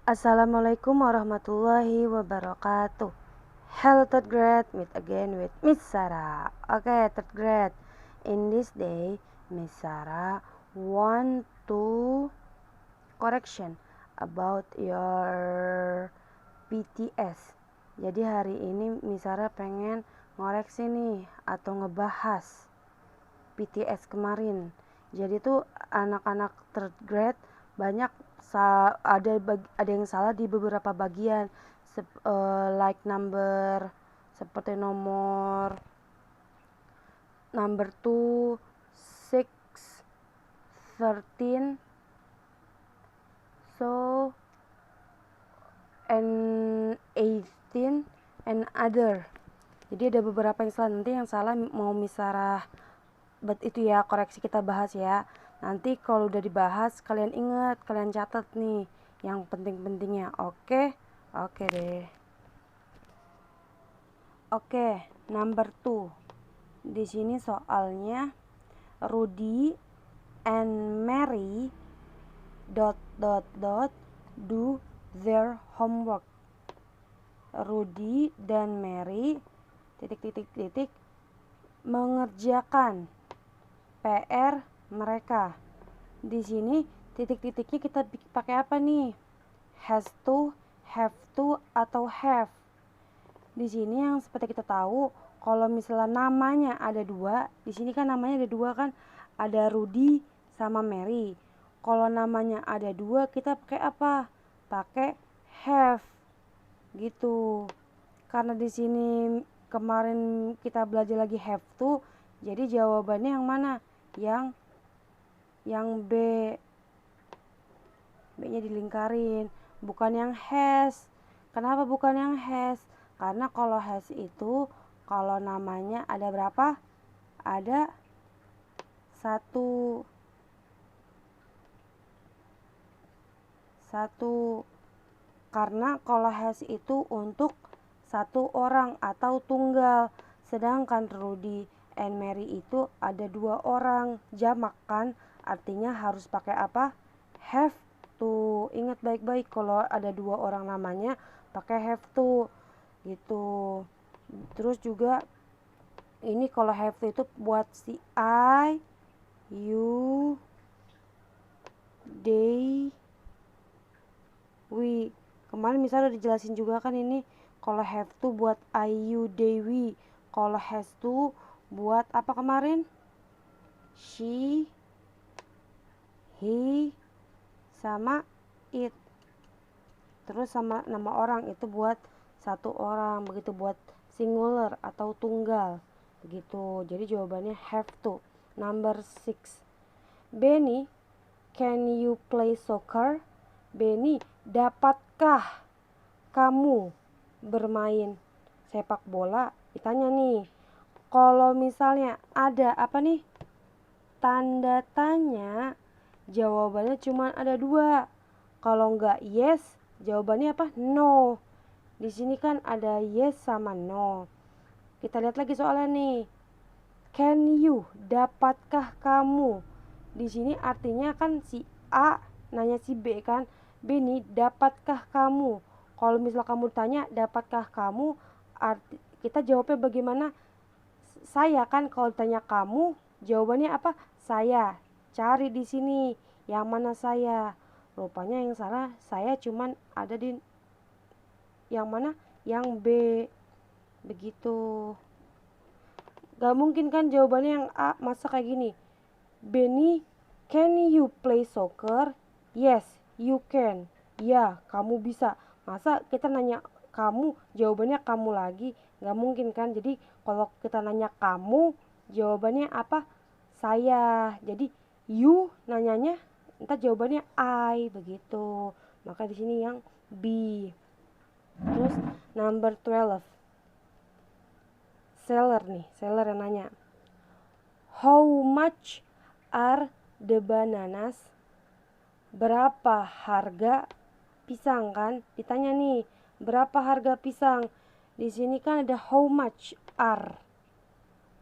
Assalamualaikum warahmatullahi wabarakatuh. Hello third grade, meet again with Miss Sarah. Okay, third grade. In this day, Miss Sarah want to correction about your PTS. Jadi hari ini Miss Sarah pengen ngoreksi nih atau ngebahas PTS kemarin. Jadi tuh anak-anak third grade banyak ada yang salah di beberapa bagian, like number, seperti nomor number 2, 6, 13, so and 18 and other. Jadi ada beberapa yang salah, nanti yang salah mau misarah itu ya, koreksi kita bahas ya. Nanti kalau udah dibahas kalian ingat, kalian catat nih yang penting-pentingnya. Oke? Oke deh. Oke, number 2. Di sini soalnya Rudy and Mary do their homework. Rudy dan Mary mengerjakan PR mereka. Di sini titik-titiknya kita pakai apa nih? Has to, have to, atau have. Di sini yang seperti kita tahu, kalau misalnya namanya ada dua, di sini kan namanya ada dua kan, ada Rudy sama Mary. Kalau namanya ada dua, kita pakai apa? Pakai have, gitu. Karena di sini kemarin kita belajar lagi have to, jadi jawabannya yang mana? Yang B. B-nya dilingkarin, bukan yang has. Kenapa bukan yang has? Karena kalau has itu kalau namanya ada berapa? Ada satu. Karena kalau has itu untuk satu orang atau tunggal. Sedangkan Rudy and Mary itu ada dua orang, jamak kan? Artinya harus pakai apa? Have to. Ingat baik-baik, kalau ada dua orang namanya pakai have to gitu. Terus juga ini kalau have to itu buat si I, you, they, we. Kemarin misalnya udah dijelasin juga kan, ini kalau have to buat I, you, they, we. Kalau has to buat apa kemarin? She, he, sama it. Terus sama nama orang itu buat satu orang, begitu buat singular atau tunggal begitu. Jadi jawabannya have to. Number 6. Benny, can you play soccer? Benny, dapatkah kamu bermain sepak bola? Ditanya nih, kalau misalnya ada apa nih? Tanda tanya, jawabannya cuma ada dua. Kalau enggak yes, jawabannya apa? No. Di sini kan ada yes sama no. Kita lihat lagi soalnya nih. Can you, dapatkah kamu? Di sini artinya kan si A nanya si B kan. Benny, dapatkah kamu? Kalau misal kamu tanya dapatkah kamu, kita jawabnya bagaimana? Saya kan. Kalau tanya kamu, jawabannya apa? Saya. Cari di sini yang mana saya. Rupanya yang salah saya cuman ada di yang mana? Yang B. Begitu. Gak mungkin kan jawabannya yang A. Masa kayak gini, Benny, can you play soccer? Yes, you can. Ya, kamu bisa. Masa kita nanya kamu, jawabannya kamu lagi? Gak mungkin kan. Jadi kalau kita nanya kamu, jawabannya apa? Saya. Jadi you nanyanya, entar jawabannya I, begitu. Maka di sini yang B. Terus number 12. Seller yang nanya. How much are the bananas? Berapa harga pisang kan? Ditanya nih, berapa harga pisang? Di sini kan ada how much are.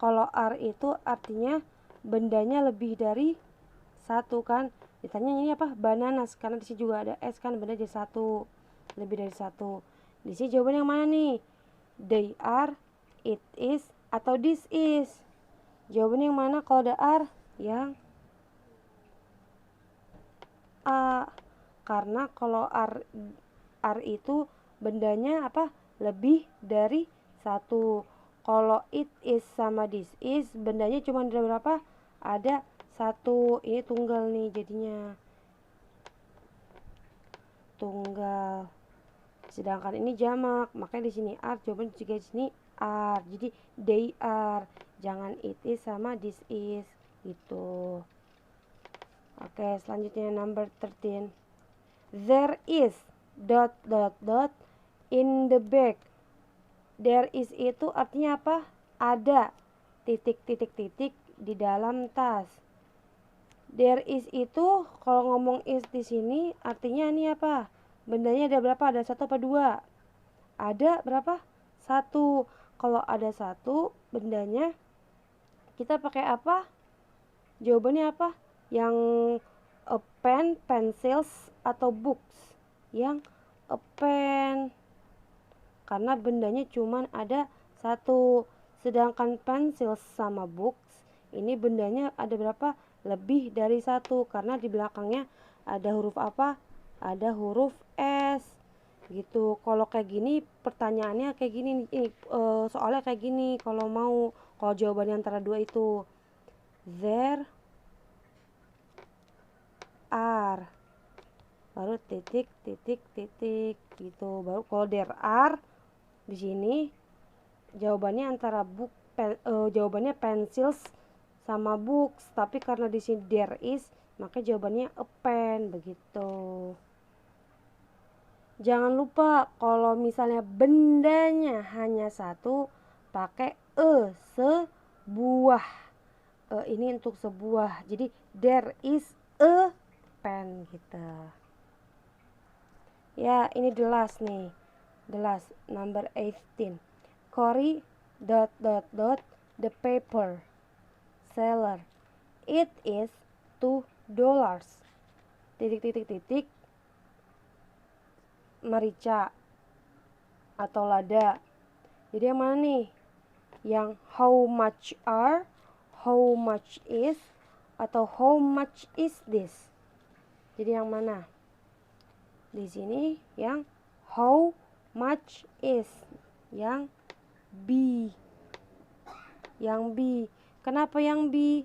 Kalau are itu artinya bendanya lebih dari satu kan? Ditanya ini apa? Bananas, karena di sini juga ada S kan, benda jadi satu, lebih dari satu. Di sini jawaban yang mana nih? They are, it is, atau this is? Jawaban yang mana kalau ada are? Yang A. Karena kalau are itu bendanya apa? Lebih dari satu. Kalau it is sama this is bendanya cuma ada berapa? Ada satu. Ini tunggal nih jadinya. Tunggal. Sedangkan ini jamak, makanya di sini are, jawaban juga di sini are. Jadi they are. Jangan it is sama this is gitu. Oke, selanjutnya number 13. There is dot dot dot in the bag. There is itu artinya apa? Ada titik titik titik di dalam tas. There is itu kalau ngomong is di sini artinya ini apa? Bendanya ada berapa? Ada satu apa dua? Ada berapa? Satu. Kalau ada satu bendanya kita pakai apa? Jawabannya apa? Yang a pen, pencils, atau books? Yang a pen. Karena bendanya cuma ada satu. Sedangkan pencils sama books ini bendanya ada berapa? Lebih dari satu. Karena di belakangnya ada huruf apa? Ada huruf S gitu. Kalau kayak gini pertanyaannya kayak gini, soalnya kayak gini kalau mau, kalau jawabannya antara dua itu. There are, baru titik titik titik gitu. Baru kalau there are di sini jawabannya antara jawabannya pencils sama books, tapi karena di sini there is maka jawabannya a pen begitu. Jangan lupa kalau misalnya bendanya hanya satu pakai sebuah. Ini untuk sebuah. Jadi there is a pen gitu. Ya, ini the last nih. The last number 18. Cory dot dot dot the paper seller. It is $2. Titik titik titik merica atau lada. Jadi yang mana nih? Yang how much are, how much is, atau how much is this? Jadi yang mana? Di sini yang how much is, yang B. Yang B. Kenapa yang B?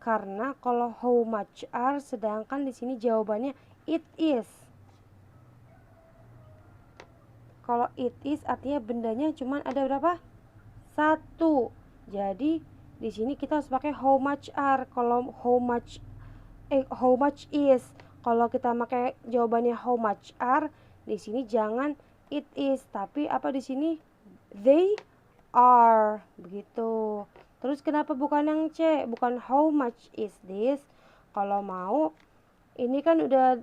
Karena kalau how much are, sedangkan di sini jawabannya it is. Kalau it is artinya bendanya cuma ada berapa? Satu. Jadi di sini kita harus pakai how much are. Kalau how much is. Kalau kita pakai jawabannya how much are, di sini jangan it is, tapi apa di sini? They are. Begitu. Terus kenapa bukan yang C? Bukan how much is this? Kalau mau, ini kan udah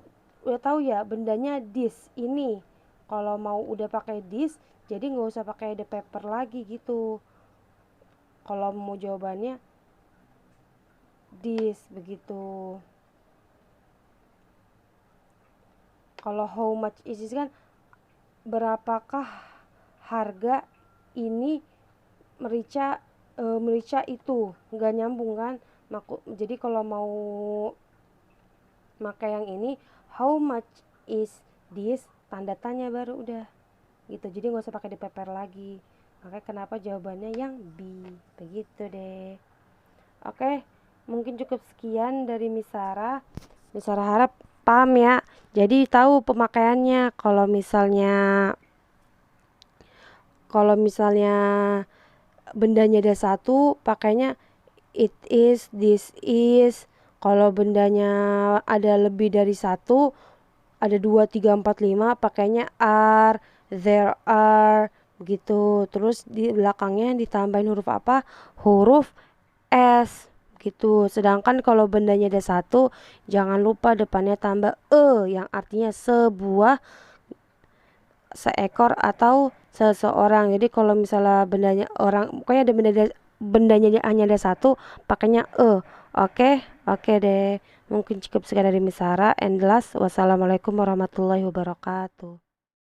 tahu ya, bendanya this, ini. Kalau mau udah pakai this, jadi nggak usah pakai the paper lagi gitu. Kalau mau jawabannya this begitu. Kalau how much is this kan berapakah harga ini merica itu, nggak nyambung kan. Jadi kalau mau pakai yang ini how much is this, tanda tanya baru udah gitu. Jadi nggak usah pakai di paper lagi. Makanya kenapa jawabannya yang B begitu deh. Oke, mungkin cukup sekian dari Miss Sarah. Miss Sarah harap paham ya. Jadi tahu pemakaiannya. Kalau misalnya bendanya ada satu, pakainya it is, this is. Kalau bendanya ada lebih dari satu, ada 2, 3, 4, 5, pakainya are, there are, begitu. Terus di belakangnya ditambahin huruf apa? Huruf S, gitu. Sedangkan kalau bendanya ada satu, jangan lupa depannya tambah yang artinya sebuah, seekor, atau seseorang. Jadi kalau misalnya bendanya orang, pokoknya ada bendanya hanya ada satu, pakainya Oke. Oke deh, mungkin cukup sekian dari Misara. And last, wassalamualaikum warahmatullahi wabarakatuh.